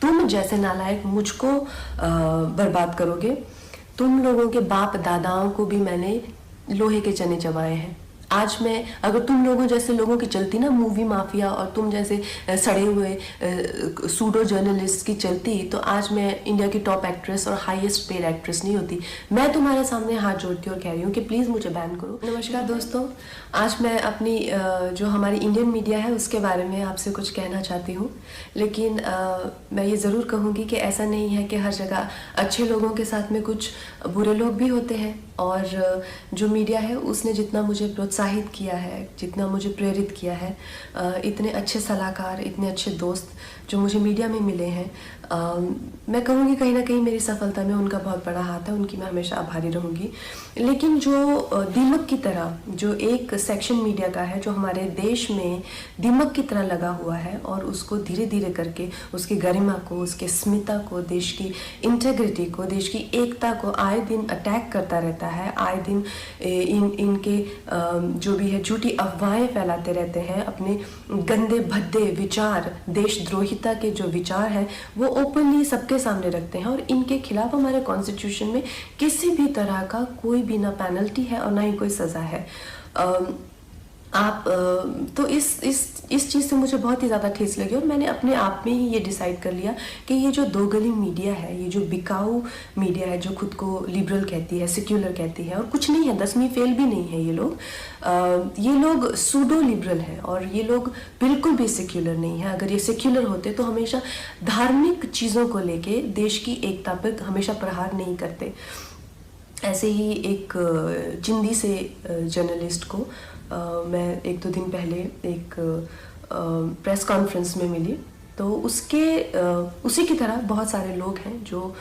तुम जैसे नालायक मुझको बर्बाद करोगे। तुम लोगों के बाप दादाओं को भी मैंने लोहे के चने चबाए हैं। आज मैं अगर तुम लोगों जैसे लोगों की चलती ना मूवी माफिया, और तुम जैसे सड़े हुए सूडो जर्नलिस्ट की चलती, तो आज मैं इंडिया की टॉप एक्ट्रेस और हाईएस्ट पेड एक्ट्रेस नहीं होती। मैं तुम्हारे सामने हाथ जोड़ती हूँ और कह रही हूँ कि प्लीज़ मुझे बैन करो। नमस्कार दोस्तों, आज मैं अपनी जो हमारी इंडियन मीडिया है उसके बारे में आपसे कुछ कहना चाहती हूँ। लेकिन मैं ये ज़रूर कहूँगी कि ऐसा नहीं है कि हर जगह अच्छे लोगों के साथ में कुछ बुरे लोग भी होते हैं। और जो मीडिया है उसने जितना मुझे प्रोत्साहित किया है, जितना मुझे प्रेरित किया है, इतने अच्छे सलाहकार, इतने अच्छे दोस्त जो मुझे मीडिया में मिले हैं, मैं कहूँगी कहीं ना कहीं मेरी सफलता में उनका बहुत बड़ा हाथ है। उनकी मैं हमेशा आभारी रहूँगी। लेकिन जो दीमक की तरह जो एक सेक्शन मीडिया का है जो हमारे देश में दीमक की तरह लगा हुआ है, और उसको धीरे धीरे करके उसकी गरिमा को, उसके स्मिता को, देश की इंटेग्रिटी को, देश की एकता को आए दिन अटैक करता रहता है। आए दिन इनके जो भी है झूठी अफवाहें फैलाते रहते हैं। अपने गंदे भद्दे विचार, देशद्रोहिता के जो विचार हैं वो ओपनली सबके सामने रखते हैं। और इनके खिलाफ हमारे कॉन्स्टिट्यूशन में किसी भी तरह का कोई भी ना पेनल्टी है और ना ही कोई सज़ा है। आप तो इस चीज़ से मुझे बहुत ही ज़्यादा ठेस लगी, और मैंने अपने आप में ही ये डिसाइड कर लिया कि ये जो दो गली मीडिया है, ये जो बिकाऊ मीडिया है, जो खुद को लिबरल कहती है, सेक्युलर कहती है, और कुछ नहीं है, 10वीं फेल भी नहीं है ये लोग सूडो लिबरल हैं, और ये लोग बिल्कुल भी सेक्युलर नहीं है। अगर ये सेक्युलर होते तो हमेशा धार्मिक चीज़ों को लेके देश की एकता पर हमेशा प्रहार नहीं करते। ऐसे ही एक जिंदी से जर्नलिस्ट को मैं एक दो दिन पहले एक प्रेस कॉन्फ्रेंस में मिली, तो उसी की तरह बहुत सारे लोग हैं जो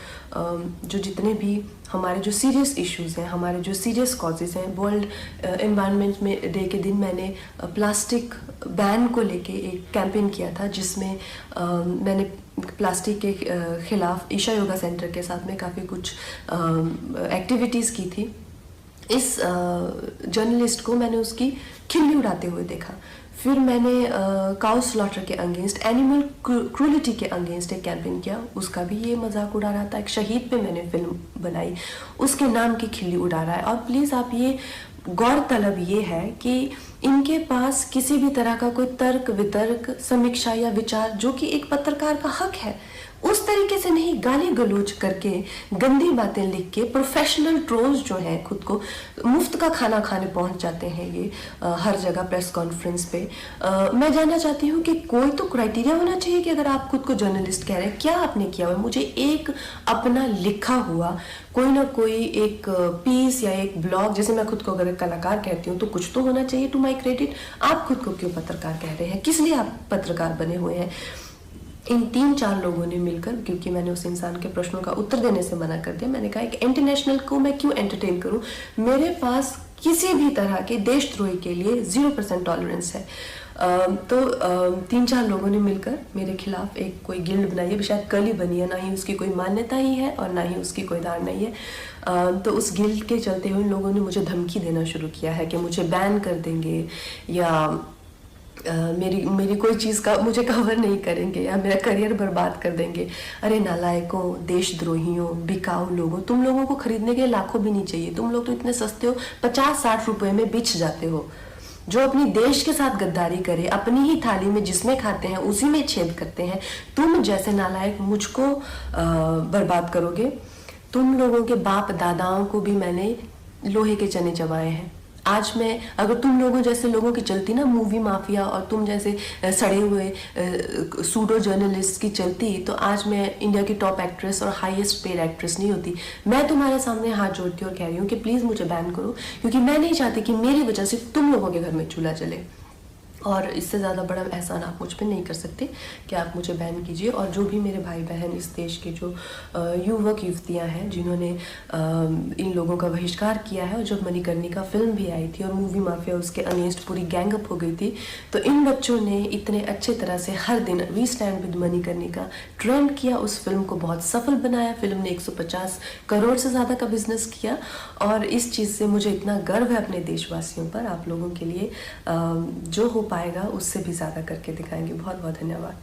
जितने भी हमारे जो सीरियस इश्यूज़ हैं, हमारे जो सीरियस कॉजेज़ हैं। वर्ल्ड एनवायरनमेंट में डे के दिन मैंने प्लास्टिक बैन को लेके एक कैंपेन किया था, जिसमें मैंने प्लास्टिक के ख़िलाफ़ ईशा योगा सेंटर के साथ में काफ़ी कुछ एक्टिविटीज़ की थी। इस जर्नलिस्ट को मैंने उसकी खिल्ली उड़ाते हुए देखा। फिर मैंने काउ स्लॉटर के अगेंस्ट, एनिमल क्रूलिटी के अगेंस्ट एक कैंपेन किया, उसका भी ये मजाक उड़ा रहा था। एक शहीद पे मैंने फिल्म बनाई, उसके नाम की खिल्ली उड़ा रहा है। और प्लीज़ आप ये गौरतलब ये है कि इनके पास किसी भी तरह का कोई तर्क वितर्क, समीक्षा या विचार, जो कि एक पत्रकार का हक है, उस तरीके से नहीं गाली गलौज करके, गंदी बातें लिख के, प्रोफेशनल ट्रोल्स जो हैं खुद को मुफ्त का खाना खाने पहुंच जाते हैं ये हर जगह प्रेस कॉन्फ्रेंस पे। मैं जानना चाहती हूँ कि कोई तो क्राइटेरिया होना चाहिए कि अगर आप खुद को जर्नलिस्ट कह रहे हैं, क्या आपने किया हुआ है? मुझे एक अपना लिखा हुआ कोई ना कोई एक पीस या एक ब्लॉग, जैसे मैं खुद को अगर कलाकार कहती हूँ तो कुछ तो होना चाहिए टू माई क्रेडिट। आप खुद को क्यों पत्रकार कह रहे हैं? किस लिए आप पत्रकार बने हुए हैं? इन 3-4 लोगों ने मिलकर, क्योंकि मैंने उस इंसान के प्रश्नों का उत्तर देने से मना कर दिया, मैंने कहा एक इंटरनेशनल को मैं क्यों एंटरटेन करूं? मेरे पास किसी भी तरह के देशद्रोही के लिए 0% टॉलरेंस है। तो 3-4 लोगों ने मिलकर मेरे खिलाफ एक कोई गिल्ड बनाई है, शायद कल ही बनी है, ना ही उसकी कोई मान्यता ही है और ना ही उसकी कोई दार नहीं है। तो उस गिल्ड के चलते हुए लोगों ने मुझे धमकी देना शुरू किया है कि मुझे बैन कर देंगे, या मेरी कोई चीज़ का मुझे कवर नहीं करेंगे, या मेरा करियर बर्बाद कर देंगे। अरे नालायकों, देशद्रोहियों, बिकाऊ लोगों, तुम लोगों को खरीदने के लाखों भी नहीं चाहिए। तुम लोग तो इतने सस्ते हो, 50-60 रुपए में बिछ जाते हो। जो अपनी देश के साथ गद्दारी करे, अपनी ही थाली में जिसमें खाते हैं उसी में छेद करते हैं, तुम जैसे नालायक मुझको बर्बाद करोगे। तुम लोगों के बाप दादाओं को भी मैंने लोहे के चने चबाए हैं। आज मैं अगर तुम लोगों जैसे लोगों की चलती ना मूवी माफिया, और तुम जैसे सड़े हुए सूडो जर्नलिस्ट की चलती, तो आज मैं इंडिया की टॉप एक्ट्रेस और हाईएस्ट पेड एक्ट्रेस नहीं होती। मैं तुम्हारे सामने हाथ जोड़ती हूँ और कह रही हूँ कि प्लीज़ मुझे बैन करो, क्योंकि मैं नहीं चाहती कि मेरी वजह से तुम लोगों के घर में चूल्हा जले। और इससे ज़्यादा बड़ा एहसान आप मुझ पे नहीं कर सकते कि आप मुझे बैन कीजिए। और जो भी मेरे भाई बहन इस देश के जो युवक युवतियाँ हैं जिन्होंने इन लोगों का बहिष्कार किया है, और जब मणिकर्णिका फिल्म भी आई थी और मूवी माफिया उसके अगेंस्ट पूरी गैंगअप हो गई थी, तो इन बच्चों ने इतने अच्छे तरह से हर दिन we stand with Manikarnika trend किया, उस फिल्म को बहुत सफल बनाया। फिल्म ने 150 करोड़ से ज़्यादा का बिजनेस किया, और इस चीज़ से मुझे इतना गर्व है अपने देशवासियों पर। आप लोगों के लिए जो हो पाएगा उससे भी ज़्यादा करके दिखाएंगे। बहुत बहुत धन्यवाद।